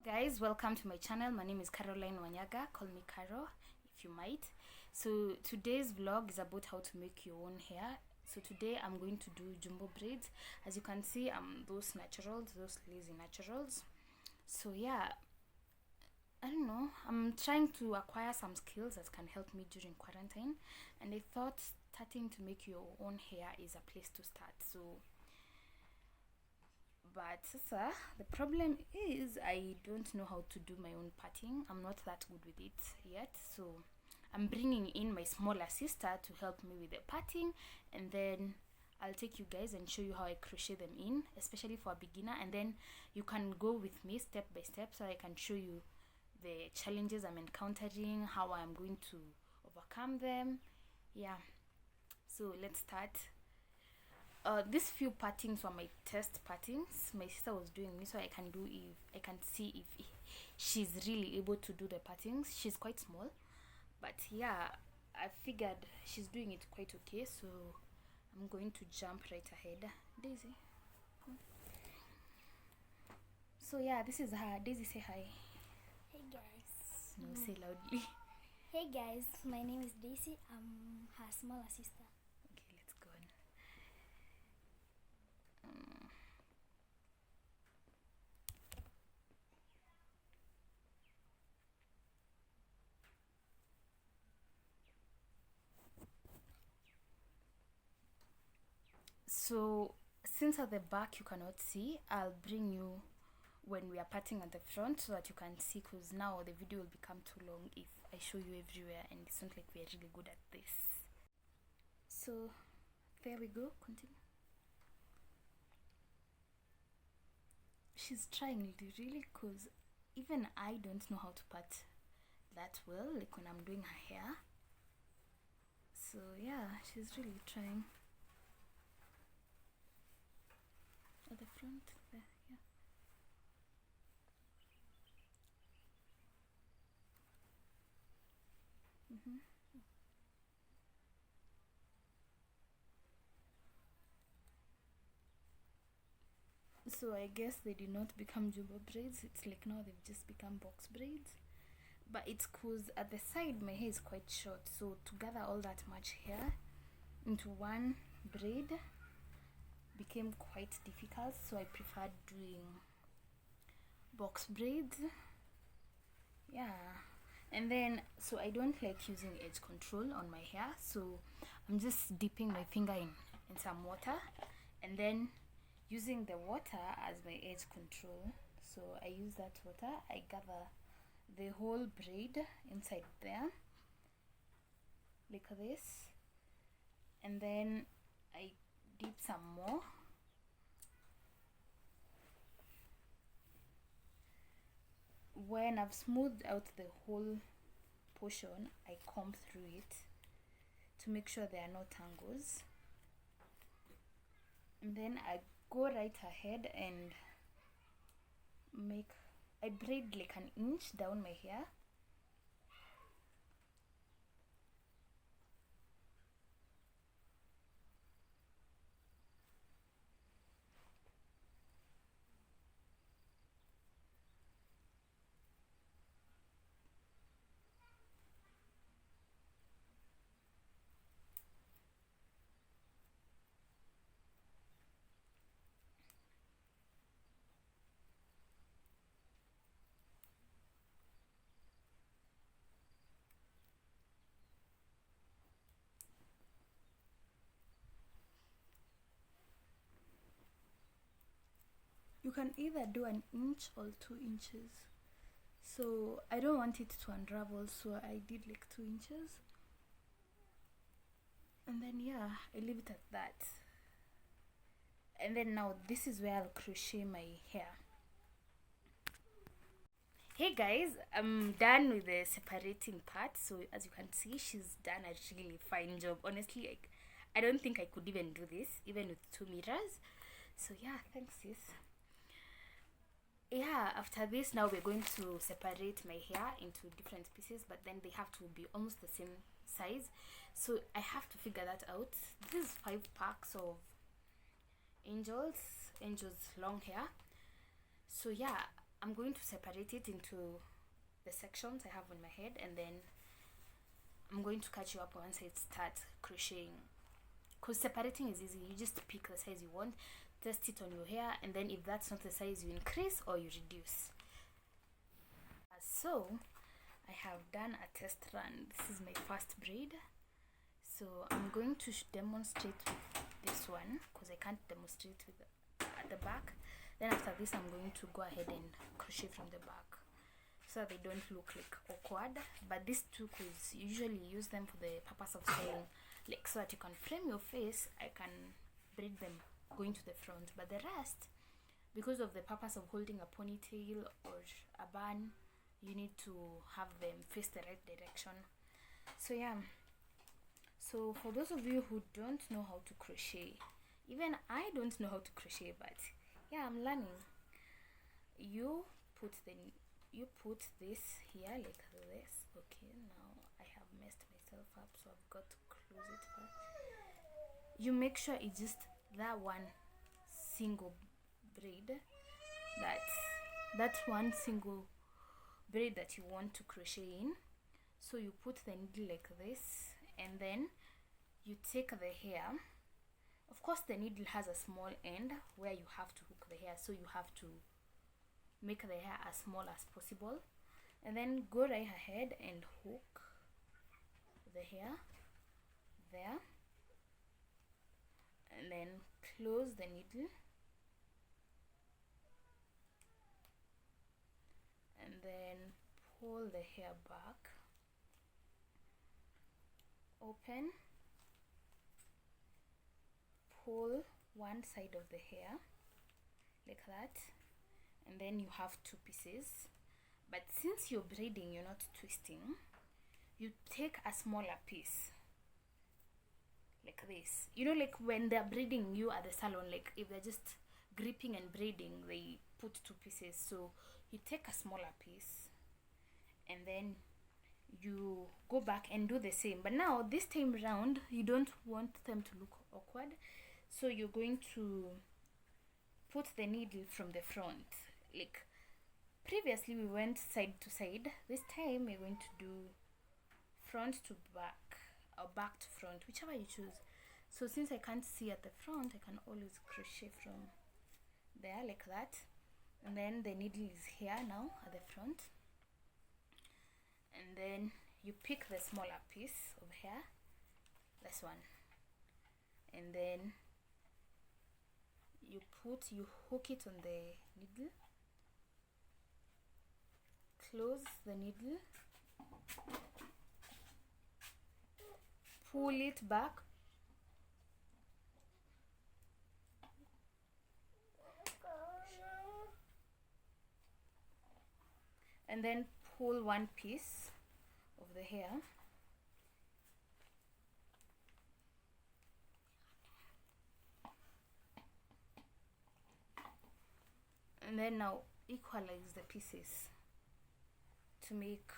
Guys, welcome to my channel. My name is Caroline Wanyaga. Call me Caro if you might. So today's vlog is about how to make your own hair. So today I'm going to do jumbo braids. As you can see, those naturals, those lazy naturals. So yeah, I don't know, I'm trying to acquire some skills that can help me during quarantine, and I thought starting to make your own hair is a place to start. So but sasa, the problem is I don't know how to do my own parting. I'm not that good with it yet, so I'm bringing in my smaller sister to help me with the parting, and then I'll take you guys and show you how I crochet them in, especially for a beginner, and then you can go with me step by step so I can show you the challenges I'm encountering, how I'm going to overcome them. Yeah, so let's start. These few partings were my test partings my sister was doing me, so I can see if she's really able to do the partings. She's quite small, but yeah, I figured she's doing it quite okay, so I'm going to jump right ahead. Daisy, come on. So yeah, this is her. Daisy, say hi. Hey guys. No, say loudly. Hey guys, my name is Daisy. I'm her smaller sister. Okay, let's go on. So since at the back you cannot see, I'll bring you when we are parting at the front so that you can see, because now the video will become too long if I show you everywhere, and it's not like we're really good at this. So there we go. Continue. She's trying really, because even I don't know how to part that well, like when I'm doing her hair. So yeah, she's really trying. At the front there, yeah. So I guess they did not become jumbo braids. It's like now they've just become box braids. But it's cause at the side my hair is quite short, so to gather all that much hair into one braid became quite difficult, so I preferred doing box braids. Yeah, and then so I don't like using edge control on my hair, so I'm just dipping my finger in some water and then using the water as my edge control. So I use that water, I gather the whole braid inside there like this, and then I dip some more. When I've smoothed out the whole portion, I comb through it to make sure there are no tangles, and then I go right ahead and I braid like an inch down my hair. You can either do an inch or 2 inches. So I don't want it to unravel, so I did like 2 inches. And then yeah, I leave it at that. And then now this is where I'll crochet my hair. Hey guys, I'm done with the separating part. So as you can see, she's done a really fine job. Honestly, like, I don't think I could even do this, even with 2 meters. So yeah, thanks sis. Yeah, after this now we're going to separate my hair into different pieces, but then they have to be almost the same size. So I have to figure that out. This is 5 packs of angels long hair. So yeah, I'm going to separate it into the sections I have on my head, and then I'm going to catch you up once I start crocheting. Because separating is easy. You just pick the size you want, test it on your hair, and then if that's not the size, you increase or you reduce. So I have done a test run. This is my first braid, so I'm going to demonstrate with this one because I can't demonstrate with at the back. Then after this, I'm going to go ahead and crochet from the back so that they don't look like awkward. But these two, because you usually use them for the purpose of styling, like so that you can frame your face, I can braid them going to the front. But the rest, because of the purpose of holding a ponytail or a bun, you need to have them face the right direction. So yeah, so for those of you who don't know how to crochet, even I don't know how to crochet, but yeah, I'm learning. You put this here like this. Okay, now I have messed myself up, so I've got to close it first. You make sure it's just that one single braid, that's one single braid that you want to crochet in. So you put the needle like this, and then you take the hair. Of course, the needle has a small end where you have to hook the hair, so you have to make the hair as small as possible, and then go right ahead and hook the hair there, and then close the needle, and then pull the hair back, open, pull one side of the hair like that, and then you have two pieces. But since you're braiding, you're not twisting, you take a smaller piece like this. You know, like when they're braiding you at the salon, like if they're just gripping and braiding, they put two pieces. So you take a smaller piece, and then you go back and do the same. But now this time around, you don't want them to look awkward, so you're going to put the needle from the front. Like previously we went side to side, this time we're going to do front to back or back to front, whichever you choose. So since I can't see at the front, I can always crochet from there like that, and then the needle is here now at the front, and then you pick the smaller piece of hair, this one, and then you hook it on the needle, close the needle, pull it back, and then pull one piece of the hair, and then now equalize the pieces to make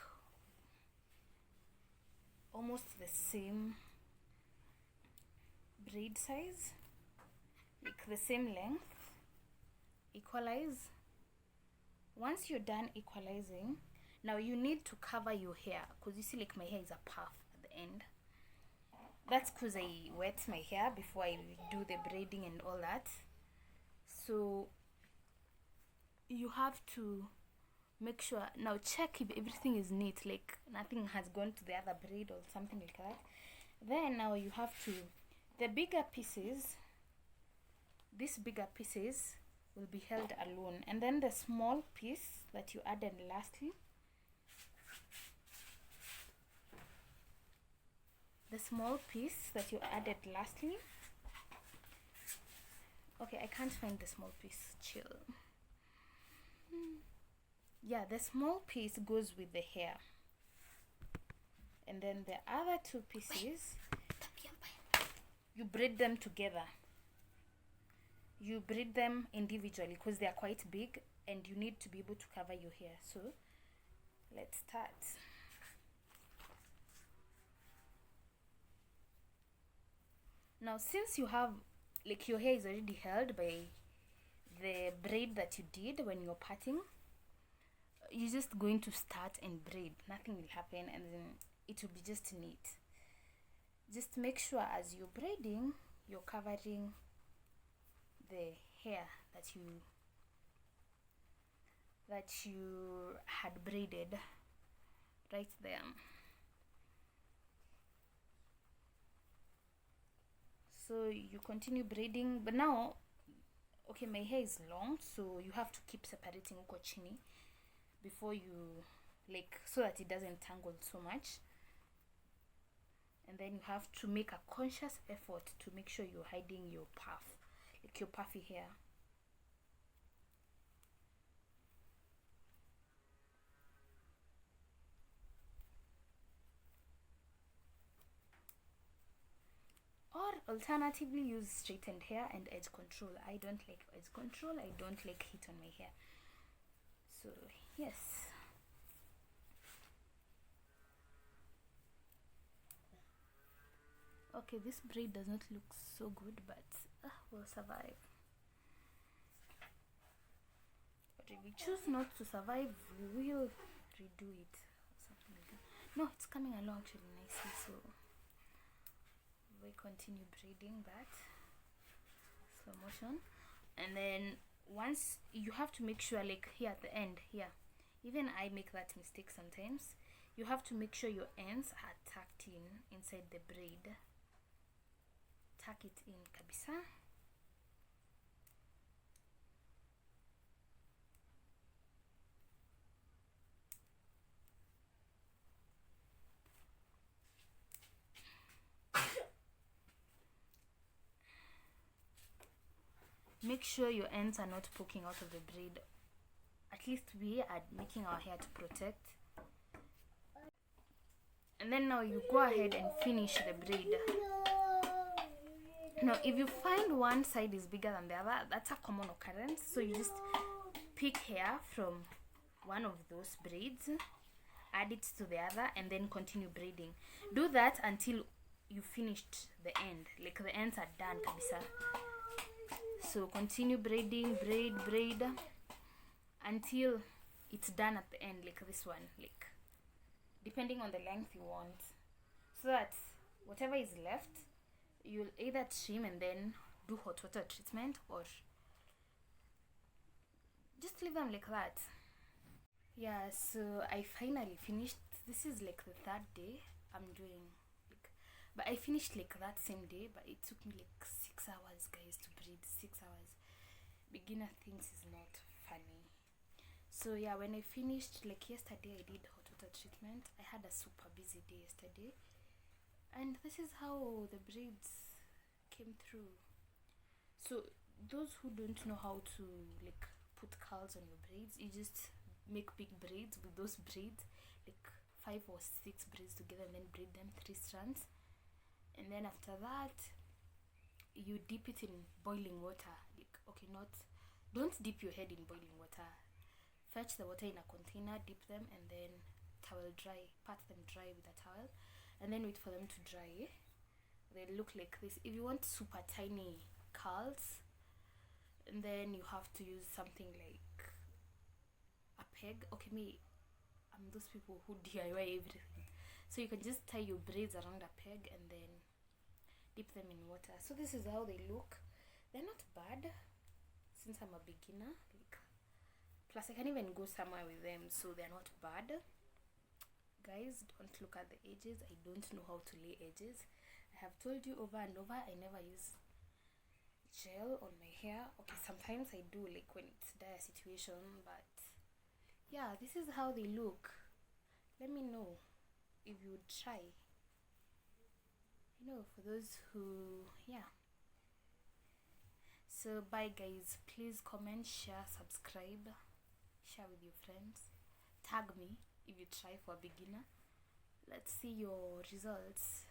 almost the same braid size, like the same length. Equalize. Once you're done equalizing, now you need to cover your hair, because you see like my hair is a puff at the end. That's because I wet my hair before I do the braiding and all that. So you have to make sure, now check if everything is neat, like nothing has gone to the other braid or something like that. Then now you have to, the bigger pieces, these bigger pieces will be held alone, and then the small piece that you added lastly, okay, I can't find the small piece, chill. Yeah, the small piece goes with the hair, and then the other two pieces, you braid them together. You braid them individually because they are quite big and you need to be able to cover your hair. So let's start. Now since you have, like, your hair is already held by the braid that you did when you're parting, you're just going to start and braid. Nothing will happen, and then it will be just neat. Just make sure as you're braiding, you're covering the hair that you had braided right there. So you continue braiding, but now, okay, my hair is long, so you have to keep separating uko chini before you, like, so that it doesn't tangle so much. And then you have to make a conscious effort to make sure you're hiding your puff, like your puffy hair. Or alternatively, use straightened hair and edge control. I don't like edge control. I don't like heat on my hair. So yes. Okay, this braid does not look so good, but we'll survive. But if we choose not to survive, we will redo it or something like that. No, it's coming along actually nicely, so we continue braiding that slow motion. And then once, you have to make sure, like here at the end here, even I make that mistake sometimes, you have to make sure your ends are tucked in inside the braid. Tuck it in kabisa. Make sure your ends are not poking out of the braid. At least we are making our hair to protect. And then now you go ahead and finish the braid. Now if you find one side is bigger than the other, that's a common occurrence. So you just pick hair from one of those braids, add it to the other, and then continue braiding. Do that until you finished the end, like the ends are done kabisa. So continue braiding, braid until it's done at the end, like this one, like depending on the length you want, so that whatever is left, you'll either trim and then do hot water treatment, or just leave them like that. Yeah, so I finally finished. This is like the third day I'm doing, like, but I finished like that same day, but it took me like 6 hours, guys, to braid. 6 hours. Beginner thinks is not funny. So yeah, when I finished, like yesterday, I did hot water treatment. I had a super busy day yesterday, and this is how the braids came through. So those who don't know how to like put curls on your braids, you just make big braids with those braids, like 5 or 6 braids together, and then braid them 3 strands. And then after that, you dip it in boiling water. Like, okay, don't dip your head in boiling water. Fetch the water in a container, dip them, and then towel dry, pat them dry with a towel, and then wait for them to dry. They look like this. If you want super tiny curls, and then you have to use something like a peg. Okay, I'm those people who DIY everything, so you can just tie your braids around a peg and then dip them in water. So this is how they look. They're not bad since I'm a beginner, like, plus I can even go somewhere with them, so they're not bad. Guys, don't look at the edges. I don't know how to lay edges. I have told you over and over, I never use gel on my hair. Okay, sometimes I do, like when it's dire situation, but yeah, this is how they look. Let me know if you would try. For those who, yeah. So bye guys. Please comment, share, subscribe, share with your friends, tag me if you try for a beginner. Let's see your results.